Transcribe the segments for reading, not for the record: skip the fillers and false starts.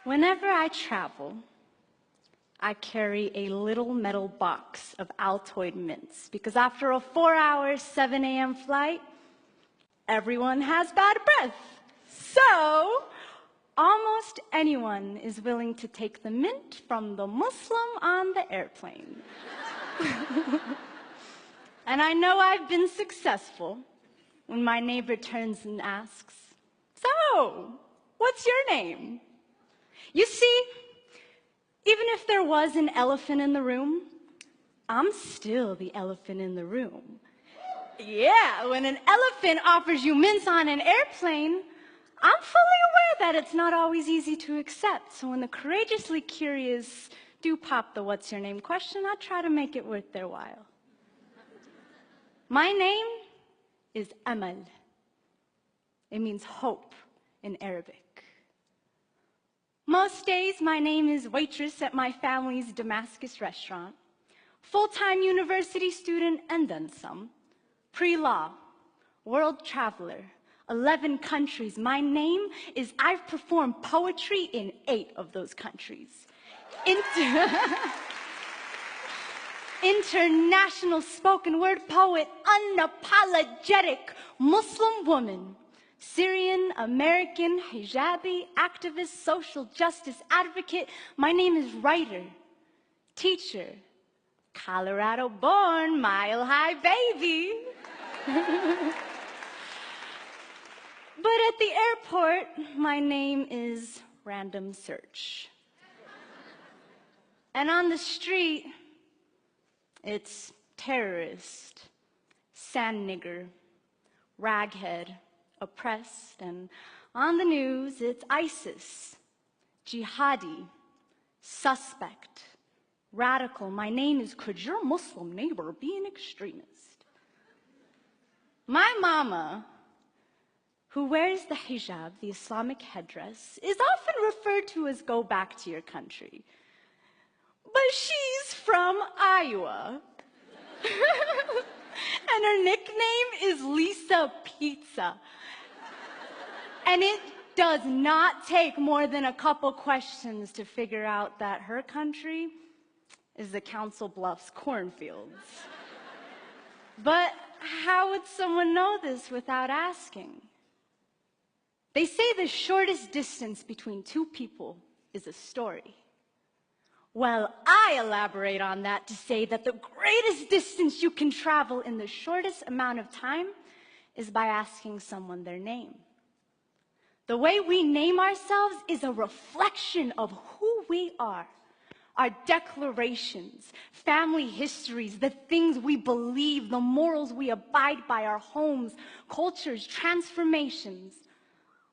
Whenever I travel, I carry a little metal box of Altoid mints because after a 4-hour, 7 a.m. flight, everyone has bad breath. So, almost anyone is willing to take the mint from the Muslim on the airplane. And I know I've been successful when my neighbor turns and asks, "So, what's your name?" You see, even if there was an elephant in the room, I'm still the elephant in the room. Yeah, when an elephant offers you mints on an airplane, I'm fully aware that it's not always easy to accept. So when the courageously curious do pop the "what's your name" question, I try to make it worth their while. My name is Amal. It means hope in Arabic. Most days, my name is waitress at my family's Damascus restaurant, full-time university student and then some, pre-law, world traveler, 11 countries. My name is I've performed poetry in 8 of those countries. International spoken word poet, unapologetic Muslim woman, Syrian, American, hijabi, activist, social justice advocate. My name is writer, teacher, Colorado-born, mile-high baby. But at the airport, my name is random search. And on the street, it's terrorist, sand nigger, raghead, oppressed, and on the news, it's ISIS, jihadi, suspect, radical. My name is "Could your Muslim neighbor be an extremist?" My mama, who wears the hijab, the Islamic headdress, is often referred to as "go back to your country." But she's from Iowa. And her nickname is Lisa Pizza. And it does not take more than a couple questions to figure out that her country is the Council Bluffs cornfields. But how would someone know this without asking? They say the shortest distance between two people is a story. Well, I elaborate on that to say that the greatest distance you can travel in the shortest amount of time is by asking someone their name. The way we name ourselves is a reflection of who we are. Our declarations, family histories, the things we believe, the morals we abide by, our homes, cultures, transformations,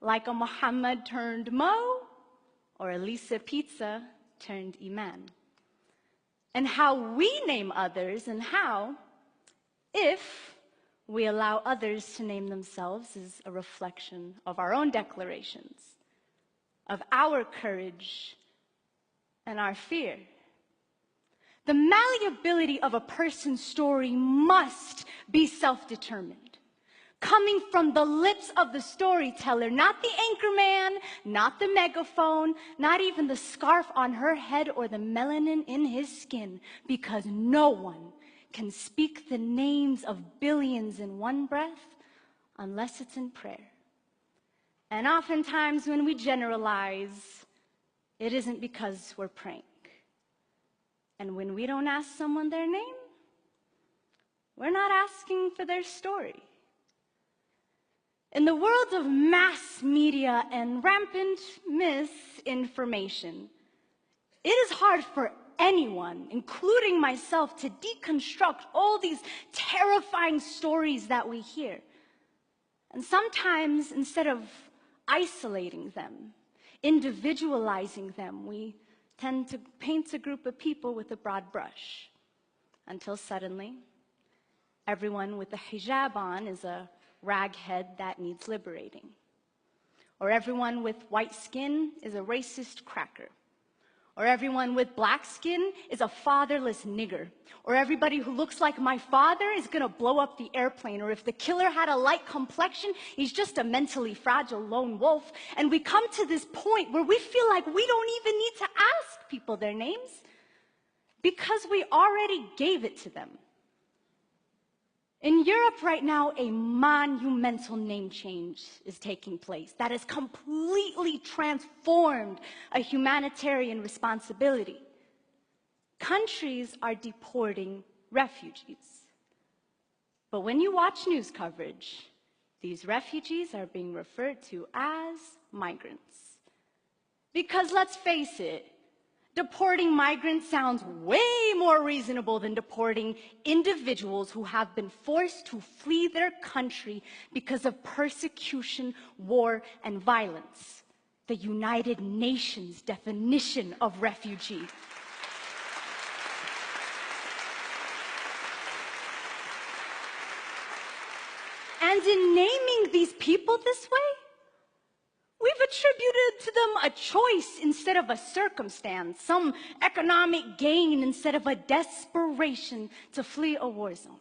like a Muhammad turned Mo or a Lisa Pizza turned Iman. And how we name others and how, if we allow others to name themselves, is a reflection of our own declarations, of our courage and our fear. The malleability of a person's story must be self-determined, coming from the lips of the storyteller, not the anchorman, not the megaphone, not even the scarf on her head or the melanin in his skin, because no one can speak the names of billions in one breath unless it's in prayer. And oftentimes when we generalize, it isn't because we're praying. And when we don't ask someone their name, we're not asking for their story. In the world of mass media and rampant misinformation, it is hard for anyone, including myself, to deconstruct all these terrifying stories that we hear. And sometimes, instead of isolating them, individualizing them, we tend to paint a group of people with a broad brush, until suddenly, everyone with a hijab on is a raghead that needs liberating. Or everyone with white skin is a racist cracker. Or everyone with black skin is a fatherless nigger. Or everybody who looks like my father is gonna blow up the airplane. Or if the killer had a light complexion, he's just a mentally fragile lone wolf. And we come to this point where we feel like we don't even need to ask people their names because we already gave it to them. In Europe right now, a monumental name change is taking place that has completely transformed a humanitarian responsibility. Countries are deporting refugees. But when you watch news coverage, these refugees are being referred to as migrants. Because let's face it, deporting migrants sounds way more reasonable than deporting individuals who have been forced to flee their country because of persecution, war, and violence. The United Nations definition of refugee. And in naming these people this way, we've attributed to them a choice instead of a circumstance, some economic gain instead of a desperation to flee a war zone.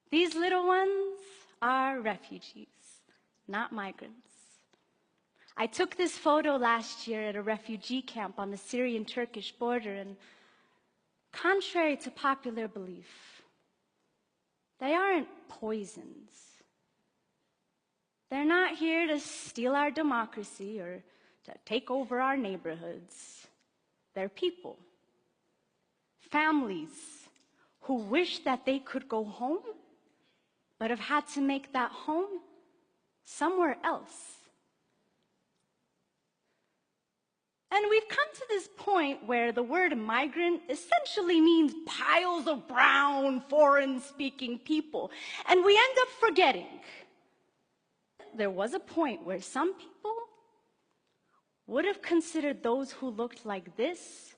These little ones are refugees, not migrants. I took this photo last year at a refugee camp on the Syrian-Turkish border, and contrary to popular belief, they aren't poisons. They're not here to steal our democracy or to take over our neighborhoods. They're people, families who wish that they could go home, but have had to make that home somewhere else. And we've come to this point where the word migrant essentially means piles of brown, foreign-speaking people. And we end up forgetting there was a point where some people would have considered those who looked like this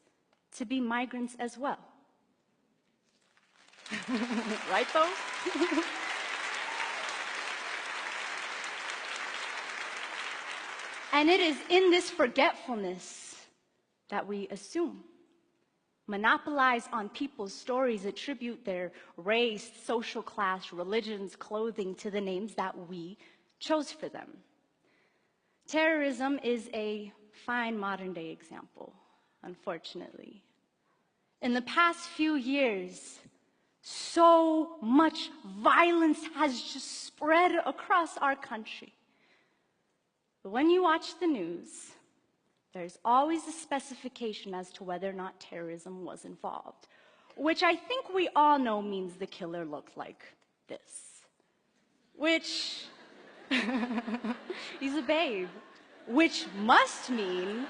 to be migrants as well. Right, though? And it is in this forgetfulness that we assume, monopolize on people's stories, attribute their race, social class, religions, clothing to the names that we chose for them. Terrorism is a fine modern-day example, unfortunately. In the past few years, so much violence has just spread across our country. But when you watch the news, there's always a specification as to whether or not terrorism was involved, which I think we all know means the killer looked like this, which he's a babe, which must mean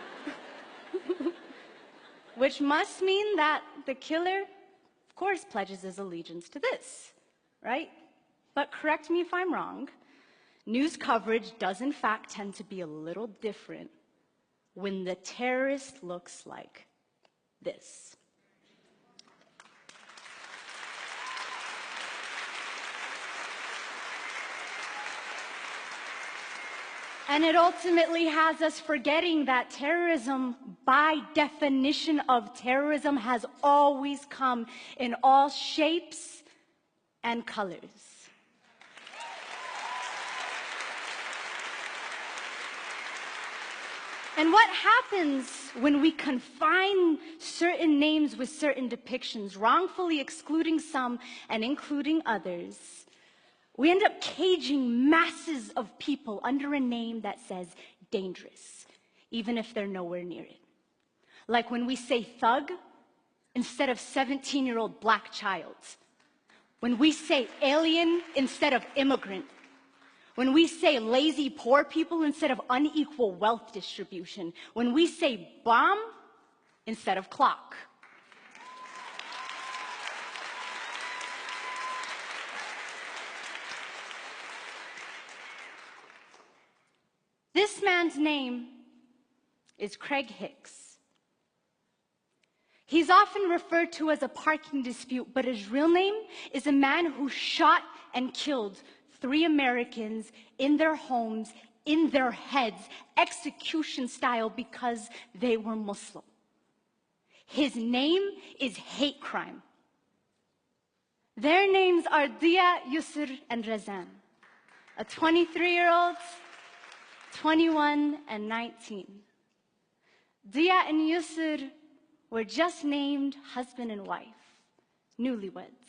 that the killer, of course, pledges his allegiance to this, right? But correct me if I'm wrong, news coverage does in fact tend to be a little different when the terrorist looks like this. And it ultimately has us forgetting that terrorism, by definition of terrorism, has always come in all shapes and colors. And what happens when we confine certain names with certain depictions, wrongfully excluding some and including others? We end up caging masses of people under a name that says dangerous, even if they're nowhere near it. Like when we say thug instead of 17-year-old black child. When we say alien instead of immigrant. When we say lazy poor people instead of unequal wealth distribution. When we say bomb instead of clock. This man's name is Craig Hicks. He's often referred to as a parking dispute, but his real name is a man who shot and killed 3 Americans in their homes in their heads, execution style, because they were Muslim. His name is hate crime. Their names are Dia, Yusr, and Razan, a 23-year-old, 21, and 19. Dia and Yusr were just named husband and wife, newlyweds.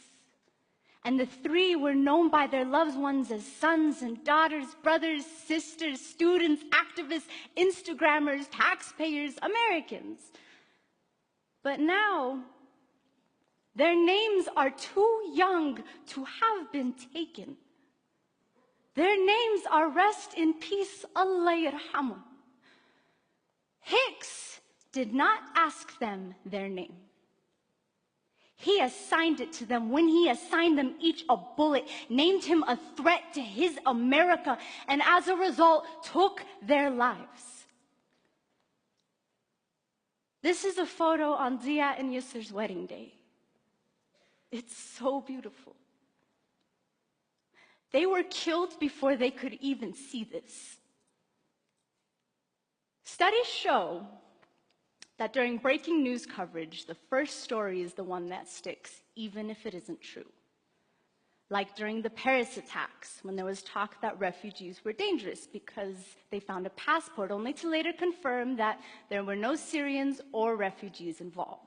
And the three were known by their loved ones as sons and daughters, brothers, sisters, students, activists, Instagrammers, taxpayers, Americans. But now, their names are too young to have been taken. Their names are rest in peace, Allah yarhamu. Hicks did not ask them their name. He assigned it to them when he assigned them each a bullet, named him a threat to his America, and as a result, took their lives. This is a photo on Dia and Yusr's wedding day. It's so beautiful. They were killed before they could even see this. Studies show that during breaking news coverage, the first story is the one that sticks, even if it isn't true. Like during the Paris attacks, when there was talk that refugees were dangerous because they found a passport, only to later confirm that there were no Syrians or refugees involved.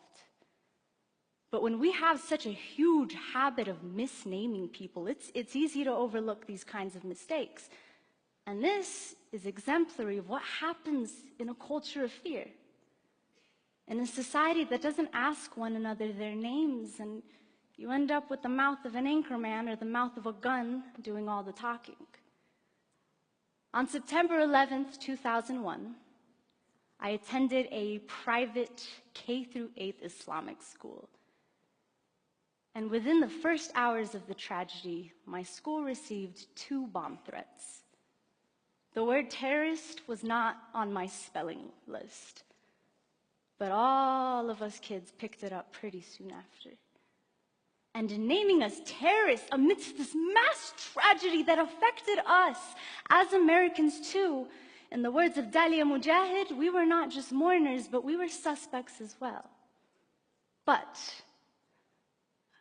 But when we have such a huge habit of misnaming people, it's easy to overlook these kinds of mistakes. And this is exemplary of what happens in a culture of fear. In a society that doesn't ask one another their names, and you end up with the mouth of an anchorman or the mouth of a gun doing all the talking. On September 11th, 2001, I attended a private K-8 Islamic school. And within the first hours of the tragedy, my school received 2 bomb threats. The word terrorist was not on my spelling list, but all of us kids picked it up pretty soon after. And in naming us terrorists amidst this mass tragedy that affected us as Americans too, in the words of Dalia Mujahid, we were not just mourners, but we were suspects as well. But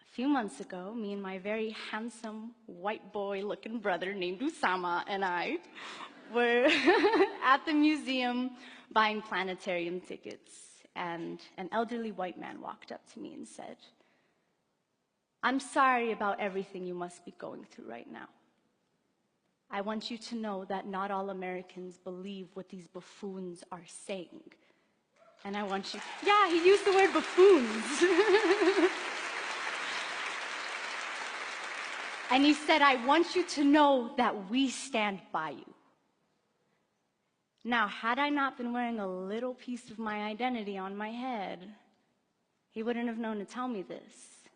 a few months ago, me and my very handsome white boy-looking brother named Usama and I were at the museum buying planetarium tickets, and an elderly white man walked up to me and said, "I'm sorry about everything you must be going through right now. I want you to know that not all Americans believe what these buffoons are saying. And I want you..." Yeah, he used the word buffoons. And he said, "I want you to know that we stand by you." Now, had I not been wearing a little piece of my identity on my head, he wouldn't have known to tell me this.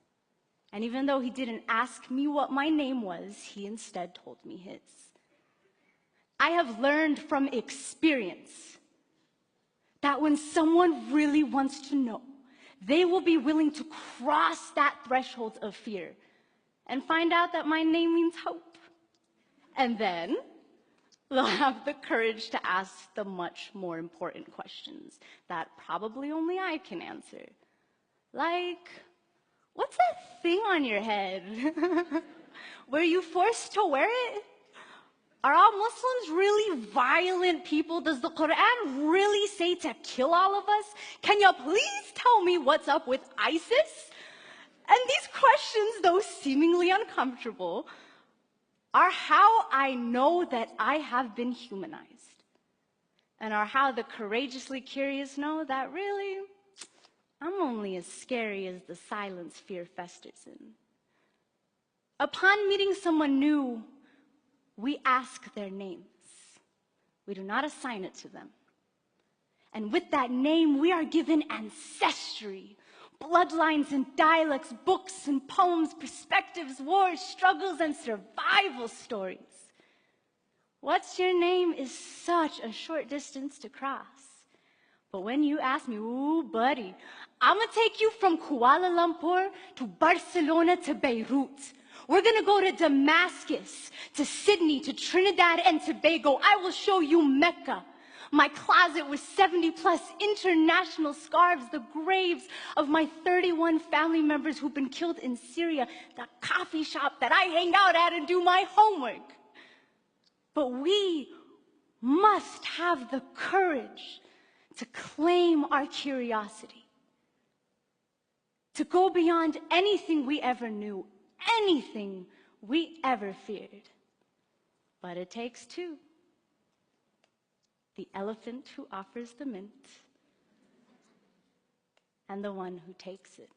And even though he didn't ask me what my name was, he instead told me his. I have learned from experience that when someone really wants to know, they will be willing to cross that threshold of fear and find out that my name means hope. And then they'll have the courage to ask the much more important questions that probably only I can answer. Like, what's that thing on your head? Were you forced to wear it? Are all Muslims really violent people? Does the Quran really say to kill all of us? Can you please tell me what's up with ISIS? And these questions, though seemingly uncomfortable, are how I know that I have been humanized, and are how the courageously curious know that really, I'm only as scary as the silence fear festers in. Upon meeting someone new, we ask their names. We do not assign it to them. And with that name, we are given ancestry, bloodlines and dialects, books and poems, perspectives, wars, struggles, and survival stories. What's your name is such a short distance to cross. But when you ask me, ooh, buddy, I'm gonna take you from Kuala Lumpur to Barcelona to Beirut. We're gonna go to Damascus, to Sydney, to Trinidad and Tobago. I will show you Mecca. My closet with 70+ international scarves, the graves of my 31 family members who've been killed in Syria, the coffee shop that I hang out at and do my homework. But we must have the courage to claim our curiosity, to go beyond anything we ever knew, anything we ever feared. But it takes two. The elephant who offers the mint, and the one who takes it.